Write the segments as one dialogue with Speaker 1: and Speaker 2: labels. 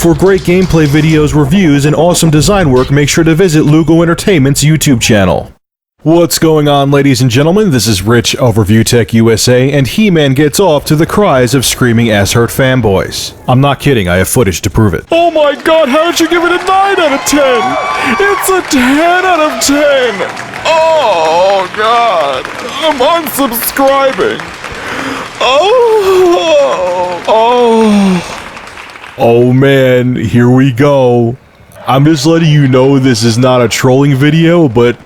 Speaker 1: For great gameplay videos, reviews, and awesome design work, make sure to visit Lugo Entertainment's YouTube channel. What's going on, ladies and gentlemen? This is Rich of ReviewTech USA, and He-Man gets off to the cries of screaming ass-hurt fanboys. I'm not kidding, I have footage to prove it.
Speaker 2: Oh my god, how did you give it a 9 out of 10? It's a 10 out of 10! Oh god, I'm unsubscribing.
Speaker 1: Oh man, here we go. I'm just letting you know this is not a trolling video, but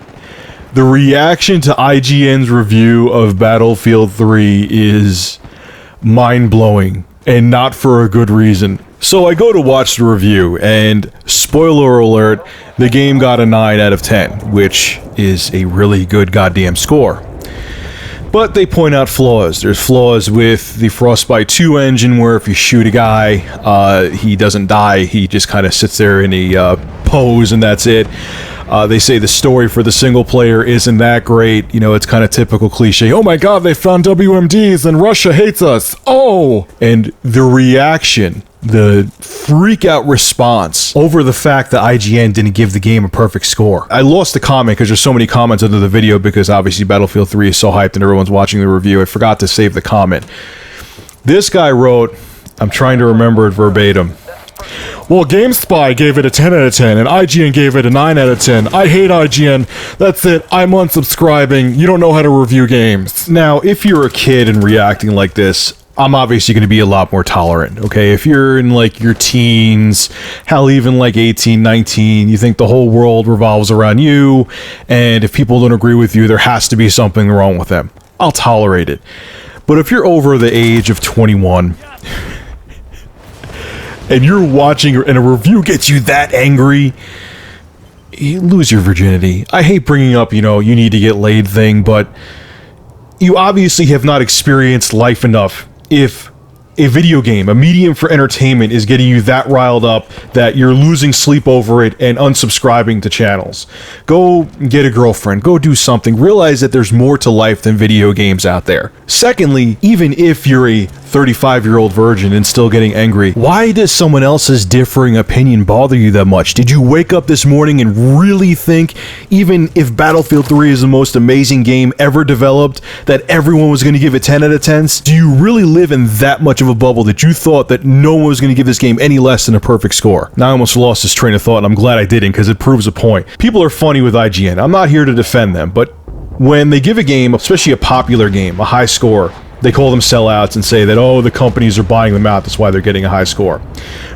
Speaker 1: the reaction to IGN's review of Battlefield 3 is mind-blowing, and not for a good reason. So I go to watch the review, and spoiler alert, the game got a 9 out of 10, which is a really good goddamn score. But they point out flaws. There's flaws with the Frostbite 2 engine, where if you shoot a guy, he doesn't die, he just kind of sits there in a pose and that's it. They say the story for the single player isn't that great. You know, it's kind of typical cliche. Oh my god, they found WMDs and Russia hates us. Oh! And the reaction, the freak out response over the fact that IGN didn't give the game a perfect score. I lost the comment because there's so many comments under the video because obviously Battlefield 3 is so hyped and everyone's watching the review. I forgot to save the comment. This guy wrote, I'm trying to remember it verbatim.
Speaker 2: Well, GameSpy gave it a 10 out of 10, and IGN gave it a 9 out of 10. I hate IGN. That's it. I'm unsubscribing. You don't know how to review games.
Speaker 1: Now, if you're a kid and reacting like this, I'm obviously going to be a lot more tolerant, okay? If you're in, like, your teens, hell, even, like, 18, 19, you think the whole world revolves around you, and if people don't agree with you, there has to be something wrong with them. I'll tolerate it. But if you're over the age of 21... and you're watching and a review gets you that angry, you lose your virginity. I hate bringing up, you know, you need to get laid thing, but you obviously have not experienced life enough if a video game, a medium for entertainment, is getting you that riled up that you're losing sleep over it and unsubscribing to channels. Go get a girlfriend, go do something, realize that there's more to life than video games out there. Secondly, even if you're a 35-year-old virgin and still getting angry, why does someone else's differing opinion bother you that much? Did you wake up this morning and really think, even if Battlefield 3 is the most amazing game ever developed, that everyone was going to give it 10 out of 10s? Do you really live in that much of a bubble that you thought that no one was going to give this game any less than a perfect score? Now I almost lost this train of thought, and I'm glad I didn't, because it proves a point. People are funny with IGN. I'm not here to defend them, but when they give a game, especially a popular game, a high score, they call them sellouts and say that, oh, the companies are buying them out, that's why they're getting a high score.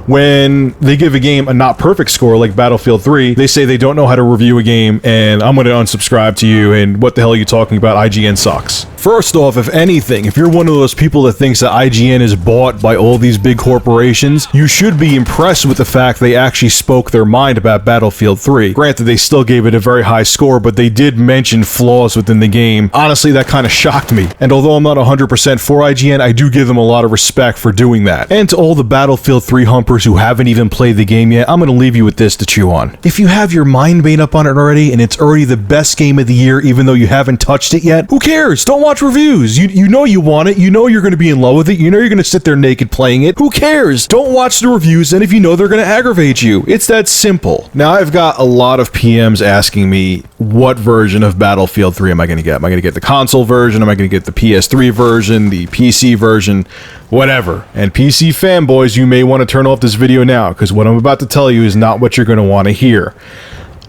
Speaker 1: When they give a game a not perfect score like Battlefield 3, they say they don't know how to review a game and I'm going to unsubscribe to you and what the hell are you talking about, IGN sucks. First off, if anything, if you're one of those people that thinks that IGN is bought by all these big corporations, you should be impressed with the fact they actually spoke their mind about Battlefield 3. Granted, they still gave it a very high score, but they did mention flaws within the game. Honestly, that kind of shocked me. And although I'm not 100% for IGN, I do give them a lot of respect for doing that. And to all the Battlefield 3 humpers who haven't even played the game yet, I'm going to leave you with this to chew on. If you have your mind made up on it already, and it's already the best game of the year even though you haven't touched it yet, who cares? Don't watch reviews. You know you want it, you know you're going to be in love with it, you know you're going to sit there naked playing it. Who cares? Don't watch the reviews, and if you know they're going to aggravate you. It's that simple. Now, I've got a lot of PMs asking me, what version of Battlefield 3 am I going to get? Am I going to get the console version? Am I going to get the PS3 version? The PC version? Whatever. And PC fanboys, you may want to turn off this video now, because what I'm about to tell you is not what you're going to want to hear.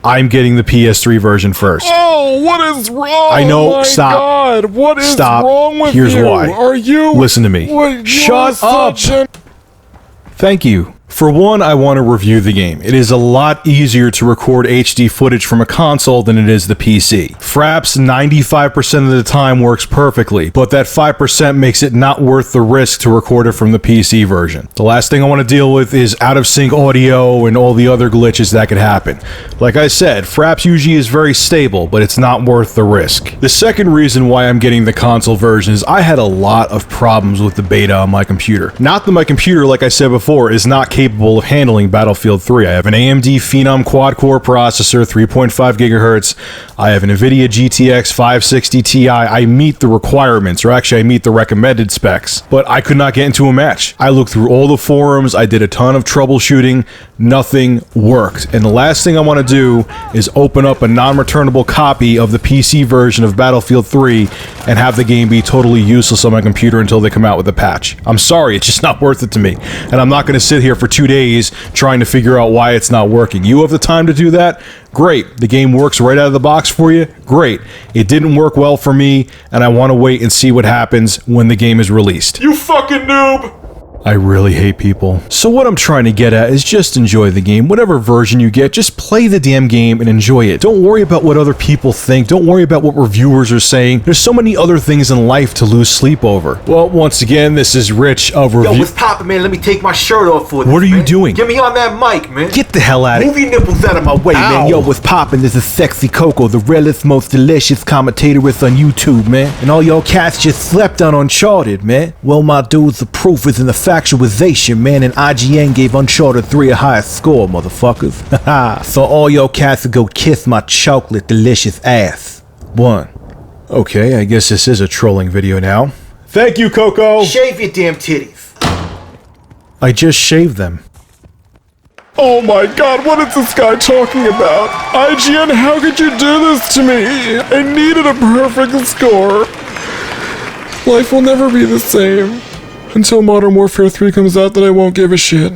Speaker 1: I'm getting the PS3 version first.
Speaker 2: Oh, what is wrong?
Speaker 1: I know,
Speaker 2: my
Speaker 1: stop.
Speaker 2: God, what is wrong with
Speaker 1: Here's
Speaker 2: you?
Speaker 1: why.
Speaker 2: Are you...
Speaker 1: Listen to me.
Speaker 2: What,
Speaker 1: Shut up! Thank you. For one, I want to review the game. It is a lot easier to record HD footage from a console than it is the PC. Fraps 95% of the time works perfectly, but that 5% makes it not worth the risk to record it from the PC version. The last thing I want to deal with is out-of-sync audio and all the other glitches that could happen. Like I said, Fraps usually is very stable, but it's not worth the risk. The second reason why I'm getting the console version is I had a lot of problems with the beta on my computer. Not that my computer, like I said before, is not capable capable of handling Battlefield 3. I have an AMD Phenom quad-core processor, 3.5 gigahertz. I have an NVIDIA GTX 560 Ti. I meet the requirements, or actually I meet the recommended specs, but I could not get into a match. I looked through all the forums, I did a ton of troubleshooting, nothing worked. And the last thing I want to do is open up a non-returnable copy of the PC version of Battlefield 3 and have the game be totally useless on my computer until they come out with a patch. I'm sorry, it's just not worth it to me. And I'm not going to sit here for 2 days trying to figure out why it's not working. You have the time to do that? Great. The game works right out of the box for you? Great. It didn't work well for me, and I want to wait and see what happens when the game is released.
Speaker 2: You fucking noob!
Speaker 1: I really hate people. So what I'm trying to get at is just enjoy the game. Whatever version you get, just play the damn game and enjoy it. Don't worry about what other people think. Don't worry about what reviewers are saying. There's so many other things in life to lose sleep over. Well, once again, this is Rich of Review.
Speaker 3: Yo, what's poppin', man? Let me take my shirt off for this.
Speaker 1: What are you
Speaker 3: man.
Speaker 1: doing?
Speaker 3: Get me on that mic, man.
Speaker 1: Get the hell out of
Speaker 3: Move your nipples out of my way, man. Yo, what's poppin'? This is Sexy Coco, the realest, most delicious commentatorist on YouTube, man. And all y'all cats just slept on Uncharted, man. Well, my dudes, the proof is in the factualization, man, and IGN gave Uncharted 3 a higher score, motherfuckers. Haha. So all y'all cats will go kiss my chocolate delicious ass. One.
Speaker 1: Okay, I guess this is a trolling video now. Thank you, Coco!
Speaker 3: Shave your damn titties.
Speaker 1: I just shaved them.
Speaker 2: Oh my god, what is this guy talking about? IGN, how could you do this to me? I needed a perfect score. Life will never be the same. Until Modern Warfare 3 comes out, then I won't give a shit.